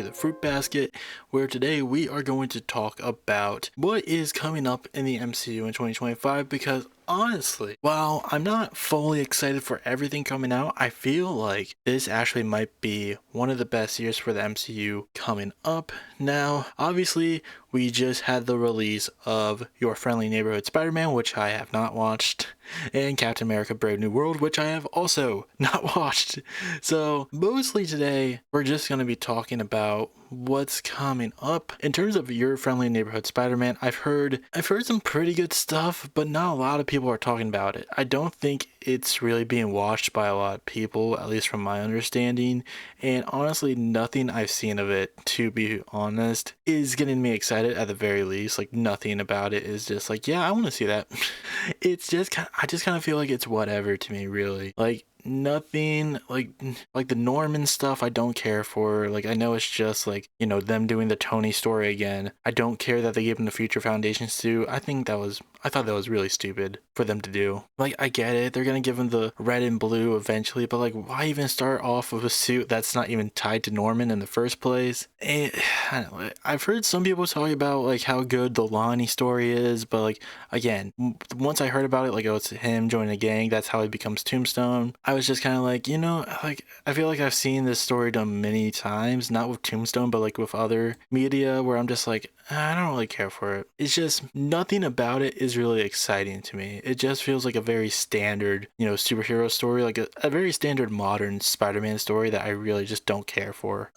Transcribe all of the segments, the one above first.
to the Fruit Basket, where today we are going to talk about what is coming up in the MCU in 2025, because honestly, while I'm not fully excited for everything coming out, I feel like this actually might be one of the best years for the MCU coming up. Now, obviously, we just had the release of Your Friendly Neighborhood Spider-Man, which I have not watched, and Captain America Brave New World, which I have also not watched. So mostly today, we're just going to be talking about what's coming up. In terms of Your Friendly Neighborhood Spider-Man, I've heard some pretty good stuff, but not a lot of people are talking about it. I don't think it's really being watched by a lot of people, at least from my understanding, and honestly, nothing I've seen of it, to be honest, is getting me excited at the very least. Like, nothing about it is just like, yeah, I want to see that. It's just I just kind of feel like it's whatever to me, really. Like, nothing like the Norman stuff I don't care for. Like, I know it's just like, you know, them doing the Tony story again. I don't care that they gave him the Future Foundation suit. I thought that was really stupid for them to do. Like, I get it, they're gonna give him the red and blue eventually, but like, why even start off with a suit that's not even tied to Norman in the first place? And I don't know, I've heard some people talk about like how good the Lonnie story is, but like, again, once I heard about it, like, oh, it's him joining a gang, that's how he becomes Tombstone, I was just kind of like, you know, like, I feel like I've seen this story done many times, not with Tombstone, but like with other media, where I'm just like, I don't really care for it. It's just, nothing about it is really exciting to me. It just feels like a very standard, you know, superhero story, like a very standard modern Spider-Man story that I really just don't care for.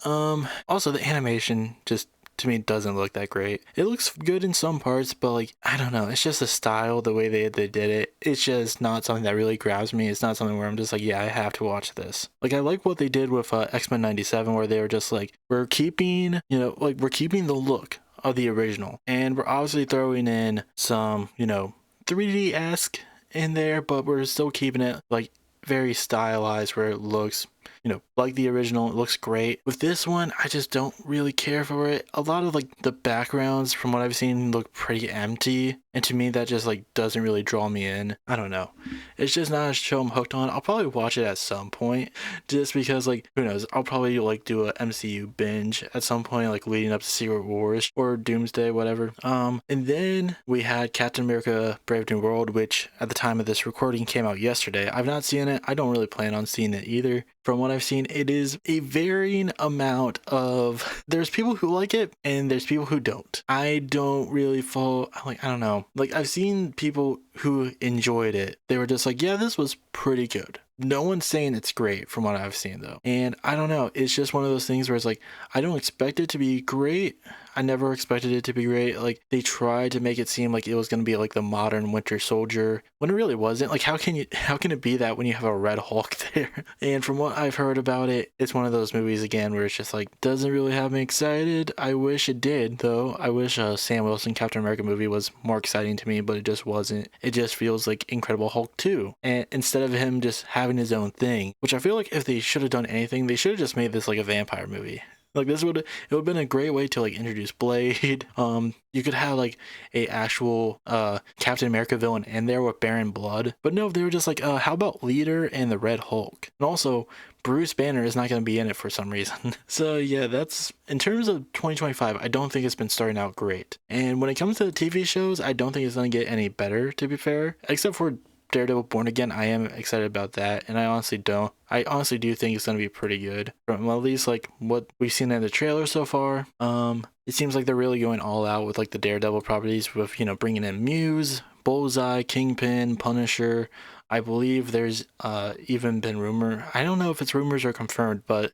Also, the animation just, to me, doesn't look that great. It looks good in some parts, but like, I don't know, it's just the style, the way they did it. It's just not something that really grabs me. It's not something where I'm just like, yeah, I have to watch this. Like, I like what they did with X-Men 97, where they were just like, we're keeping the look of the original, and we're obviously throwing in some, you know, 3D-esque in there, but we're still keeping it like very stylized, where it looks, you know, like the original. It looks great. With this one, I just don't really care for it. A lot of like the backgrounds, from what I've seen, look pretty empty, and to me that just like doesn't really draw me in. I don't know, it's just not a show I'm hooked on. I'll probably watch it at some point, just because, like, who knows, I'll probably like do a MCU binge at some point, like leading up to Secret Wars or Doomsday, whatever. And then we had Captain America Brave New World, which at the time of this recording came out yesterday. I've not seen it. I don't really plan on seeing it either. From what I've seen, it is a varying amount of, there's people who like it and there's people who don't. I don't really fall, like, I don't know. Like, I've seen people who enjoyed it. They were just like, yeah, this was pretty good. No one's saying it's great from what I've seen, though. And I don't know, it's just one of those things where it's like, I don't expect it to be great. I never expected it to be great. Like, they tried to make it seem like it was going to be like the modern Winter Soldier, when it really wasn't. Like, how can it be that when you have a Red Hulk there? And from what I've heard about it, it's one of those movies again where it's just like, doesn't really have me excited. I wish it did, though. I wish Sam Wilson Captain America movie was more exciting to me, but it just wasn't. It just feels like Incredible Hulk 2. And instead of him just having his own thing, which I feel like if they should have done anything, they should have just made this like a vampire movie. Like, it would have been a great way to like introduce Blade. You could have like a actual Captain America villain in there with Baron Blood. But no, they were just like, how about Leader and the Red Hulk? And also, Bruce Banner is not going to be in it for some reason. So yeah, that's, in terms of 2025, I don't think it's been starting out great. And when it comes to the TV shows, I don't think it's going to get any better, to be fair. Except for Daredevil Born Again, I am excited about that, and I honestly do think it's going to be pretty good, from at least like what we've seen in the trailer so far. It seems like they're really going all out with like the Daredevil properties, with, you know, bringing in Muse, Bullseye, Kingpin, Punisher. I believe there's even been rumor, I don't know if it's rumors or confirmed, but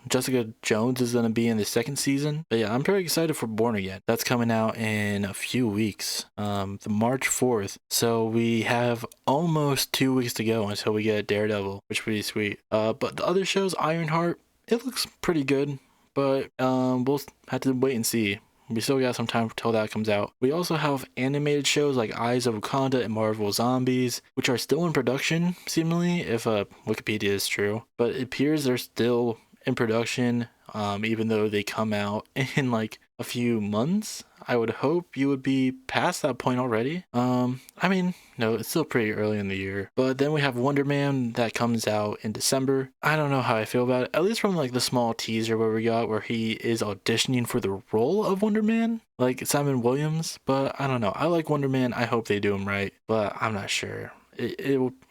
Jessica Jones is going to be in the second season. But yeah, I'm pretty excited for Born Again. That's coming out in a few weeks, the March 4th. So we have almost 2 weeks to go until we get Daredevil, which would be sweet. But the other shows, Ironheart, it looks pretty good, but we'll have to wait and see. We still got some time till that comes out. We also have animated shows like Eyes of Wakanda and Marvel Zombies, which are still in production, seemingly, if Wikipedia is true. But it appears they're still in production, even though they come out in like a few months. I would hope you would be past that point already. I mean, no, it's still pretty early in the year. But then we have Wonder Man that comes out in December. I don't know how I feel about it, at least from like the small teaser where we got where he is auditioning for the role of Wonder Man, like Simon Williams. But I don't know. I like Wonder Man. I hope they do him right, but I'm not sure.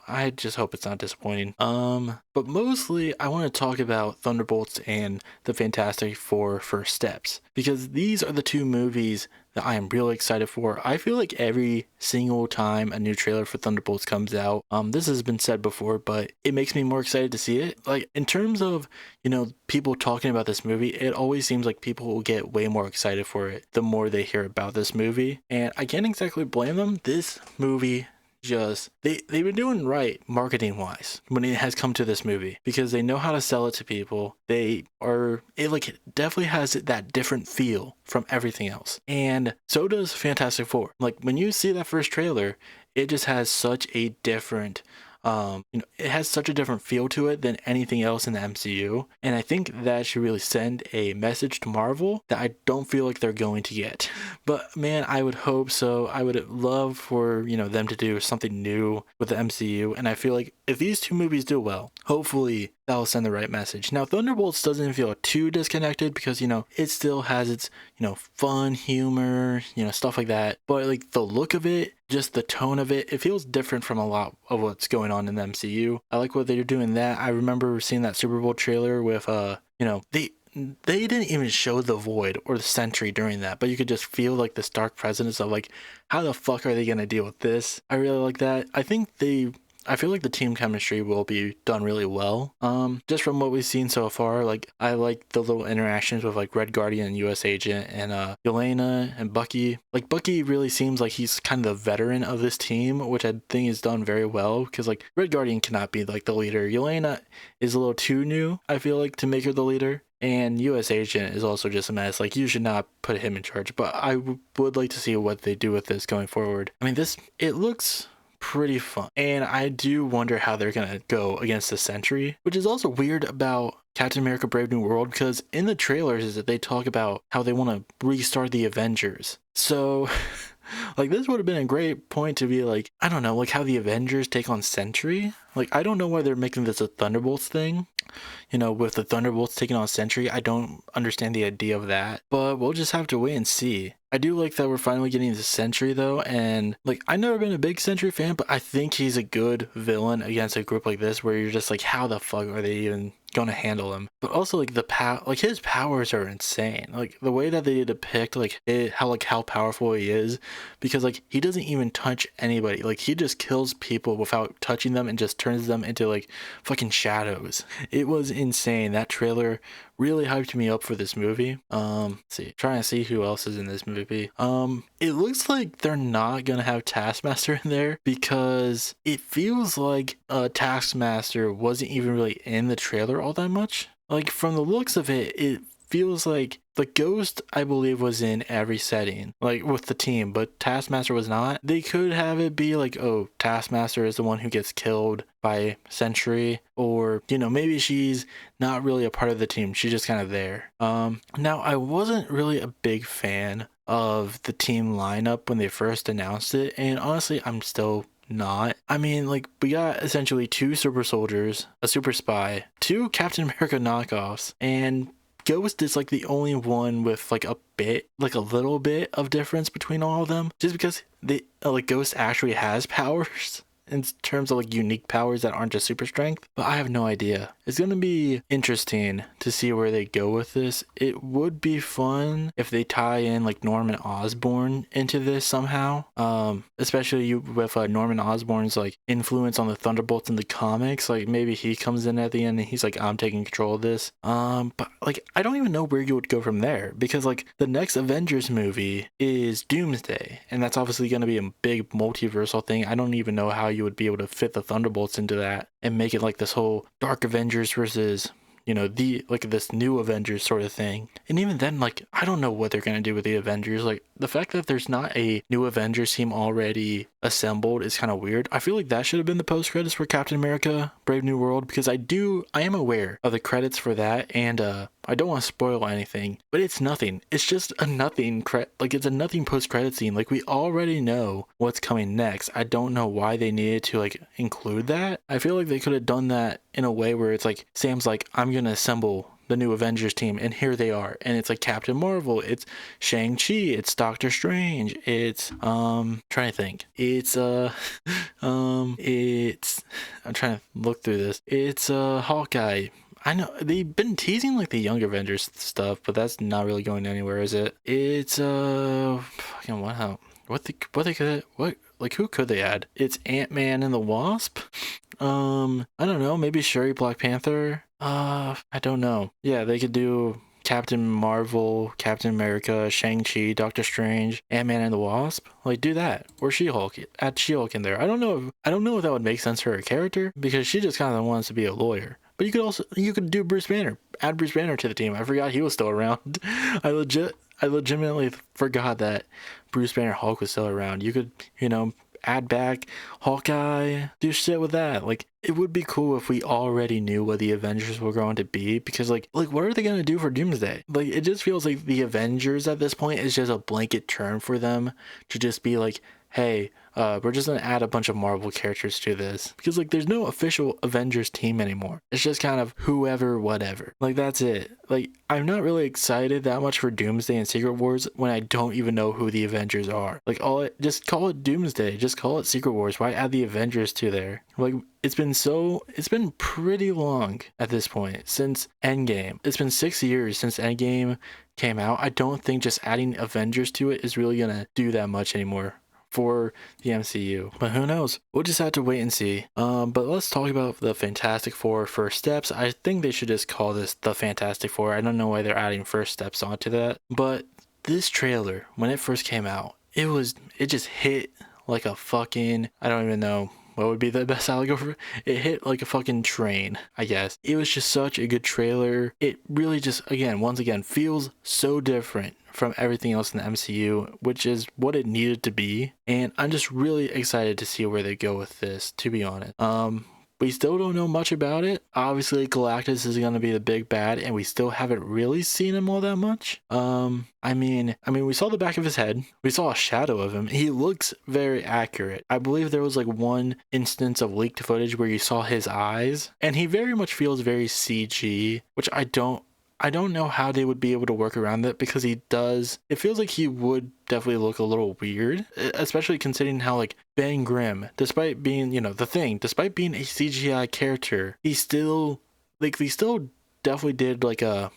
I just hope it's not disappointing. But mostly I want to talk about Thunderbolts and the Fantastic Four First Steps, because these are the two movies that I am really excited for. I feel like every single time a new trailer for Thunderbolts comes out, this has been said before, but it makes me more excited to see it. Like in terms of, people talking about this movie, it always seems like people will get way more excited for it the more they hear about this movie. And I can't exactly blame them. This movie just they've been doing right marketing wise when it has come to this movie, because they know how to sell it to people. It definitely has that different feel from everything else, and so does Fantastic Four. Like when you see that first trailer, it just has such a different it has such a different feel to it than anything else in the MCU. And I think that should really send a message to Marvel that I don't feel like they're going to get. But man, I would hope so. I would love for, them to do something new with the MCU. And I feel like if these two movies do well, hopefully that'll send the right message. Now, Thunderbolts doesn't feel too disconnected because, it still has its, fun humor, stuff like that. But like the look of it, just the tone of it, it feels different from a lot of what's going on in the MCU. I like what they're doing that. I remember seeing that Super Bowl trailer with, they didn't even show the Void or the Sentry during that, but you could just feel like this dark presence of like, how the fuck are they going to deal with this? I really like that. I feel like the team chemistry will be done really well. Just from what we've seen so far, like I like the little interactions with like Red Guardian and US Agent and Yelena and Bucky. Like Bucky really seems like he's kind of the veteran of this team, which I think is done very well, because like Red Guardian cannot be like the leader. Yelena is a little too new, I feel like, to make her the leader. And US Agent is also just a mess. Like, you should not put him in charge, but I would like to see what they do with this going forward. I mean, it looks pretty fun, and I do wonder how they're gonna go against the Sentry, which is also weird about Captain America Brave New World, because in the trailers is that they talk about how they want to restart the Avengers. So like this would have been a great point to be like, I don't know, like how the Avengers take on Sentry. Like I don't know why they're making this a Thunderbolts thing, with the Thunderbolts taking on Sentry. I don't understand the idea of that, but we'll just have to wait and see. I do like that we're finally getting the Sentry though, and like I've never been a big Sentry fan, but I think he's a good villain against a group like this where you're just like, how the fuck are they even gonna handle him? But also like his powers are insane. Like the way that they depict how powerful he is, because like he doesn't even touch anybody. Like he just kills people without touching them and just turns them into like fucking shadows. It was insane. That trailer really hyped me up for this movie. Trying to see who else is in this movie. It looks like they're not gonna have Taskmaster in there, because it feels like Taskmaster wasn't even really in the trailer all that much. Like from the looks of it, it feels like the Ghost, I believe, was in every setting, like with the team, but Taskmaster was not. They could have it be like, oh, Taskmaster is the one who gets killed by Sentry, or, maybe she's not really a part of the team. She's just kind of there. Now, I wasn't really a big fan of the team lineup when they first announced it, and honestly, I'm still not. I mean, like, we got essentially 2 super soldiers, a super spy, 2 Captain America knockoffs, and Ghost is like the only one with like a little bit of difference between all of them, just because Ghost actually has powers in terms of like unique powers that aren't just super strength. But I have no idea. It's gonna be interesting to see where they go with this. It would be fun if they tie in like Norman Osborn into this somehow, especially with Norman Osborn's like influence on the Thunderbolts in the comics. Like maybe he comes in at the end and he's like, I'm taking control of this. But like I don't even know where you would go from there, because like the next Avengers movie is Doomsday, and that's obviously going to be a big multiversal thing. I don't even know how you would be able to fit the Thunderbolts into that and make it like this whole Dark Avengers versus this new Avengers sort of thing. And even then, like, I don't know what they're gonna do with the Avengers. Like, the fact that there's not a new Avengers team already assembled is kind of weird. I feel like that should have been the post credits for Captain America Brave New World, because I am aware of the credits for that, and I don't want to spoil anything, but it's nothing. It's just a nothing it's a nothing post credit scene. Like, we already know what's coming next. I don't know why they needed to like include that. I feel like they could have done that in a way where it's like Sam's like, I'm gonna assemble the new Avengers team, and here they are, and it's like Captain Marvel, it's Shang-Chi, it's Doctor Strange, it's trying to think, it's it's I'm trying to look through this, it's Hawkeye. I know they've been teasing like the Young Avengers stuff, but that's not really going anywhere, is it? It's fucking who could they add? It's Ant-Man and the Wasp. I don't know, maybe Shuri Black Panther. I don't know. Yeah, they could do Captain Marvel, Captain America, Shang-Chi, Doctor Strange, Ant-Man and the Wasp. Like, do that. Or She-Hulk. Add She-Hulk in there. I don't know if that would make sense for her character, because she just kind of wants to be a lawyer. But you could do Bruce Banner. Add Bruce Banner to the team. I forgot he was still around. I legitimately forgot that Bruce Banner Hulk was still around. You could, add back Hawkeye, do shit with that. Like, it would be cool if we already knew what the Avengers were going to be, because like what are they going to do for Doomsday? Like, it just feels like the Avengers at this point is just a blanket term for them to just be like, hey, we're just gonna add a bunch of Marvel characters to this, because like there's no official Avengers team anymore. It's just kind of whoever, whatever. Like, that's it. Like, I'm not really excited that much for Doomsday and Secret Wars when I don't even know who the Avengers are. Like, just call it Doomsday, just call it Secret Wars. Why add the Avengers to there? Like, it's been pretty long at this point since Endgame. It's been 6 years since Endgame came out. I don't think just adding Avengers to it is really gonna do that much anymore for the MCU, but who knows? We'll just have to wait and see. But let's talk about the Fantastic Four first steps. I think they should just call this the Fantastic Four. I don't know why they're adding first steps onto that, but this trailer, when it first came out, it just hit like a fucking, I don't even know what would be the best allegory for it. It hit like a fucking train, I guess. It was just such a good trailer. It really just, once again, feels so different from everything else in the MCU, which is what it needed to be. And I'm just really excited to see where they go with this, to be honest. We still don't know much about it. Obviously, Galactus is going to be the big bad, and we still haven't really seen him all that much. I mean, we saw the back of his head. We saw a shadow of him. He looks very accurate. I believe there was like one instance of leaked footage where you saw his eyes, and he very much feels very CG, which I don't know how they would be able to work around that, because it feels like he would definitely look a little weird, especially considering how like Ben Grimm, despite being, despite being a CGI character, he still definitely did like a,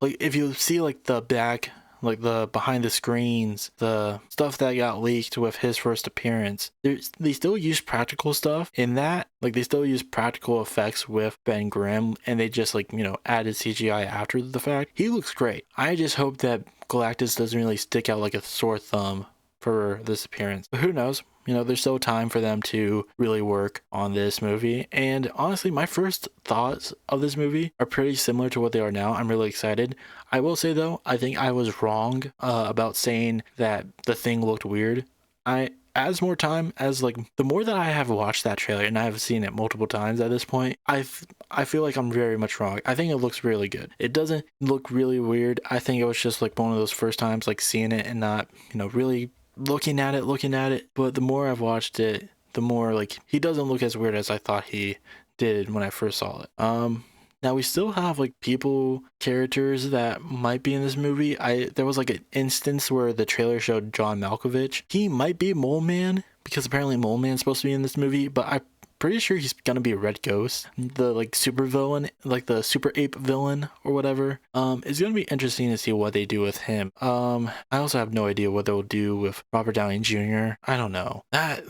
like if you see like the back, like the behind the screens, the stuff that got leaked with his first appearance, they still use practical stuff in that. Like, they still use practical effects with Ben Grimm, and they just like, added CGI after the fact. He looks great. I just hope that Galactus doesn't really stick out like a sore thumb for this appearance. But who knows? There's still time for them to really work on this movie. And honestly, my first thoughts of this movie are pretty similar to what they are now. I'm really excited. I will say though, I think I was wrong about saying that the Thing looked weird. As more time, as like the more that I have watched that trailer, and I have seen it multiple times at this point, I feel like I'm very much wrong. I think it looks really good. It doesn't look really weird. I think it was just like one of those first times like seeing it and not, really looking at it. But the more I've watched it, the more like he doesn't look as weird as I thought he did when I first saw it. Now we still have like characters that might be in this movie. There was like an instance where the trailer showed John Malkovich. He might be Mole Man, because apparently Mole Man's supposed to be in this movie, but I'm pretty sure he's gonna be a Red Ghost, the like super villain, like the super ape villain or whatever. It's gonna be interesting to see what they do with him. I also have no idea what they'll do with Robert Downey Jr. I don't know. I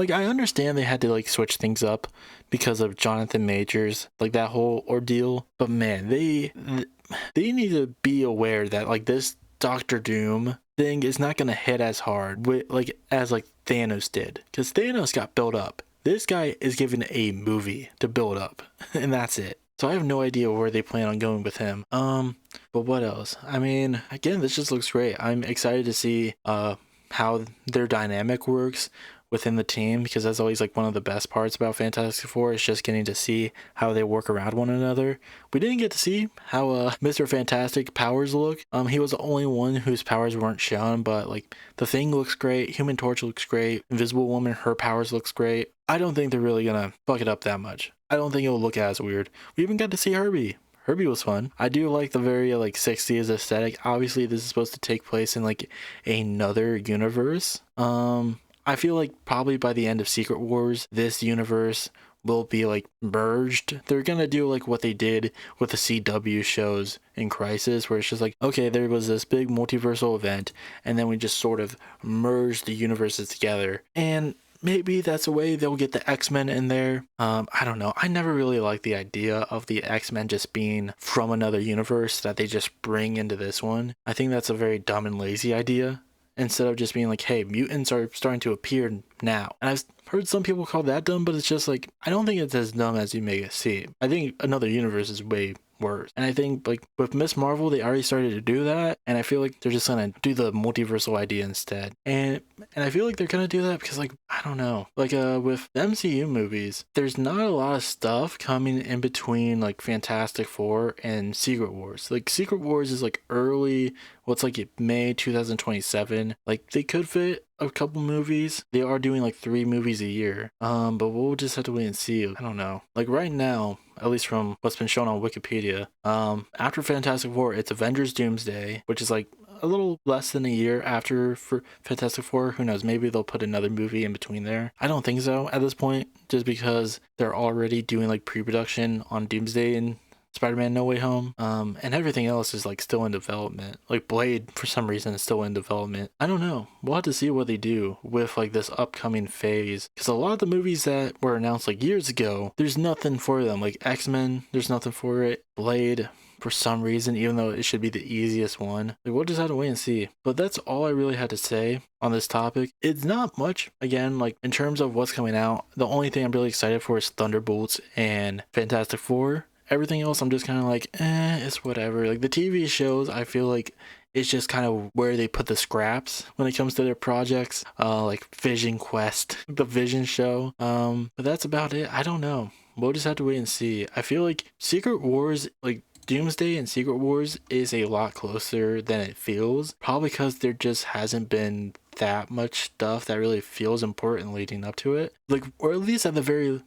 understand they had to like switch things up because of Jonathan Majors, like that whole ordeal, but man, they need to be aware that like this Doctor Doom thing is not gonna hit as hard as Thanos did, because Thanos got built up. This guy is given a movie to build up, and that's it. So I have no idea where they plan on going with him. But what else? I mean, again, this just looks great. I'm excited to see how their dynamic works within the team, because that's always like one of the best parts about Fantastic Four is just getting to see how they work around one another. We didn't get to see how Mr. Fantastic powers look. He was the only one whose powers weren't shown, but like the Thing looks great, Human Torch looks great, Invisible Woman, her powers looks great. I don't think they're really gonna fuck it up that much. I don't think it'll look as weird. We even got to see Herbie. Herbie was fun. I do like the very like 60s aesthetic. Obviously, this is supposed to take place in like another universe. I feel like probably by the end of Secret Wars, this universe will be like merged. They're gonna do like what they did with the CW shows in Crisis, where it's just like, okay, there was this big multiversal event, and then we just sort of merged the universes together. And maybe that's a way they'll get the X-Men in there. I don't know. I never really liked the idea of the X-Men just being from another universe that they just bring into this one. I think that's a very dumb and lazy idea, instead of just being like, hey, mutants are starting to appear now. And I've heard some people call that dumb, but it's just like, I don't think it's as dumb as you make it seem. I think another universe is way worse. And I think like with Miss Marvel, they already started to do that, and I feel like they're just gonna do the multiversal idea instead. And I feel like they're gonna do that because like, I don't know, like with the MCU movies, there's not a lot of stuff coming in between like Fantastic Four and Secret Wars. Like Secret Wars is like early, what's like May 2027. Like they could fit a couple movies. They are doing like 3 movies a year. But we'll just have to wait and see. I don't know. Like right now, at least from what's been shown on Wikipedia, after Fantastic Four, it's Avengers Doomsday, which is like a little less than a year after for Fantastic Four. Who knows? Maybe they'll put another movie in between there. I don't think so at this point, just because they're already doing like pre-production on Doomsday and Spider-Man No Way Home, and everything else is like still in development. Like Blade, for some reason, is still in development. I don't know. We'll have to see what they do with like this upcoming phase, because a lot of the movies that were announced like years ago, there's nothing for them. Like X-Men, there's nothing for it. Blade, for some reason, even though it should be the easiest one. Like, we'll just have to wait and see. But that's all I really had to say on this topic. It's not much, again, like in terms of what's coming out. The only thing I'm really excited for is Thunderbolts and Fantastic Four. Everything else, I'm just kind of like, it's whatever. Like the TV shows, I feel like it's just kind of where they put the scraps when it comes to their projects. Like Vision Quest, the Vision show. But that's about it. I don't know. We'll just have to wait and see. I feel like Secret Wars, like Doomsday and Secret Wars, is a lot closer than it feels. Probably because there just hasn't been that much stuff that really feels important leading up to it. Like, or at least at the very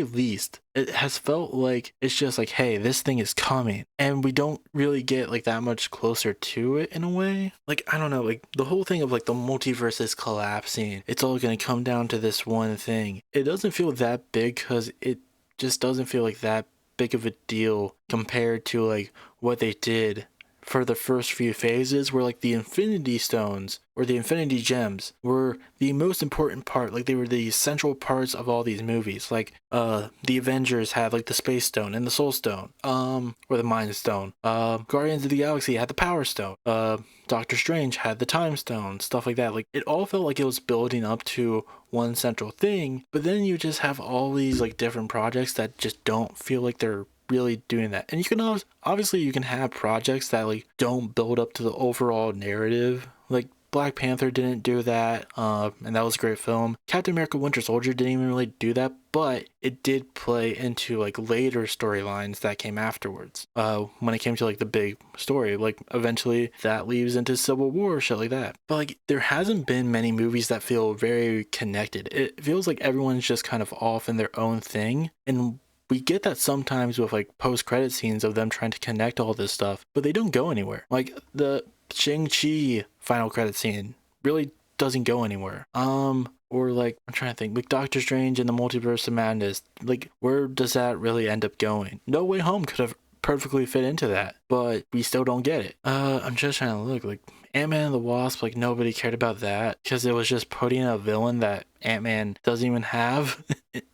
least, it has felt like it's just like, hey, this thing is coming, and we don't really get like that much closer to it in a way. Like, I don't know, like the whole thing of like the multiverse is collapsing, it's all gonna come down to this one thing. It doesn't feel that big because it just doesn't feel like that big of a deal compared to like what they did for the first few phases, where like the Infinity Stones or the Infinity Gems were the most important part. Like they were the central parts of all these movies. Like the Avengers had like the Space Stone and the Soul Stone, or the Mind Stone. Guardians of the Galaxy had the Power Stone. Doctor Strange had the Time Stone, stuff like that. Like it all felt like it was building up to one central thing, but then you just have all these like different projects that just don't feel like they're really doing that. And you can obviously you can have projects that like don't build up to the overall narrative. Like Black Panther didn't do that, and that was a great film. Captain America Winter Soldier didn't even really do that, but it did play into like later storylines that came afterwards. When it came to like the big story, like eventually that leads into Civil War or shit like that. But like there hasn't been many movies that feel very connected. It feels like everyone's just kind of off in their own thing, and we get that sometimes with like post-credit scenes of them trying to connect all this stuff, but they don't go anywhere. Like the Shang-Chi final credit scene really doesn't go anywhere. Or like, I'm trying to think, like Doctor Strange and the Multiverse of Madness, like where does that really end up going? No Way Home could have perfectly fit into that, but we still don't get it. I'm just trying to look, like Ant-Man and the Wasp, like nobody cared about that because it was just putting a villain that Ant-Man doesn't even have.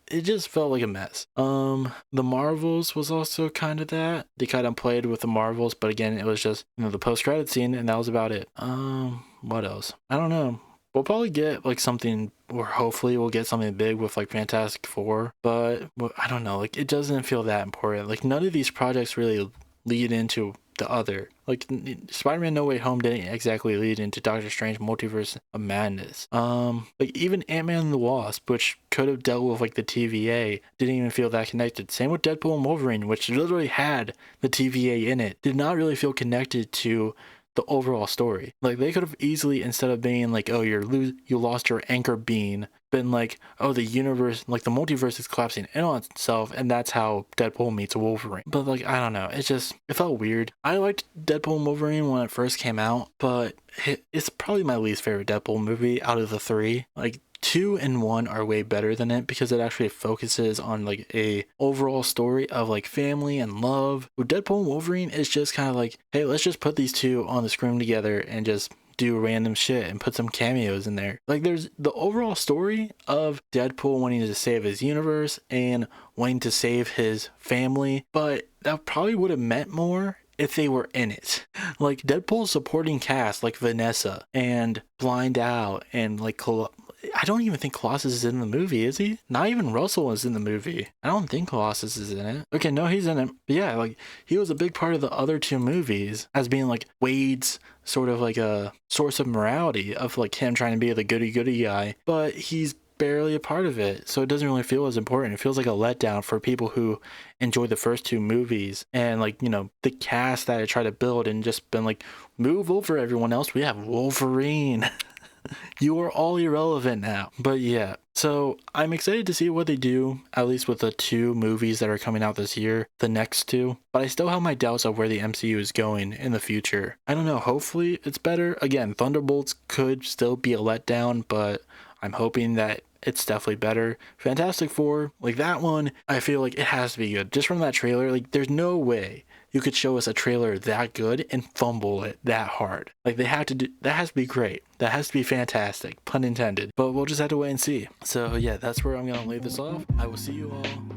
It just felt like a mess. The Marvels was also kind of that. They kind of played with the Marvels, but again, it was just, the post-credit scene, and that was about it. What else? I don't know. We'll probably get like something, or hopefully we'll get something big with like Fantastic Four, but I don't know, like it doesn't feel that important. Like none of these projects really lead into the other. Like Spider-Man No Way Home didn't exactly lead into Doctor Strange Multiverse of Madness. Like even Ant-Man and the Wasp, which could have dealt with like the TVA, didn't even feel that connected. Same with Deadpool and Wolverine, which literally had the TVA in it, did not really feel connected to the overall story. Like they could have easily, instead of being like, oh, you lost your anchor bean, been like, oh, the universe, like the multiverse is collapsing in on itself, and that's how Deadpool meets Wolverine. But like, I don't know, it felt weird. I liked Deadpool and Wolverine when it first came out, but it's probably my least favorite Deadpool movie out of the three. Like 2 and 1 are way better than it because it actually focuses on like a overall story of like family and love. With Deadpool and Wolverine, it's just kind of like, hey, let's just put these two on the screen together and just do random shit and put some cameos in there. Like there's the overall story of Deadpool wanting to save his universe and wanting to save his family, but that probably would have meant more if they were in it. Like Deadpool's supporting cast like Vanessa and Blind Out and like I don't even think Colossus is in the movie, is he? Not even Russell is in the movie. I don't think Colossus is in it. Okay, no, he's in it. But yeah, like he was a big part of the other two movies as being like Wade's sort of like a source of morality of like him trying to be the goody guy, but he's barely a part of it, so it doesn't really feel as important. It feels like a letdown for people who enjoyed the first two movies and like, you know, the cast that I tried to build and just been like, move over everyone else, we have Wolverine. You are all irrelevant now. But yeah, so I'm excited to see what they do, at least with the 2 movies that are coming out this year, the next 2. But I still have my doubts of where the MCU is going in the future. I don't know, hopefully it's better. Again, Thunderbolts could still be a letdown, but I'm hoping that it's definitely better. Fantastic Four, like that one, I feel like it has to be good. Just from that trailer, like there's no way you could show us a trailer that good and fumble it that hard. Like they have to do, that has to be great. That has to be fantastic, pun intended. But we'll just have to wait and see. So yeah, that's where I'm gonna leave this off. I will see you all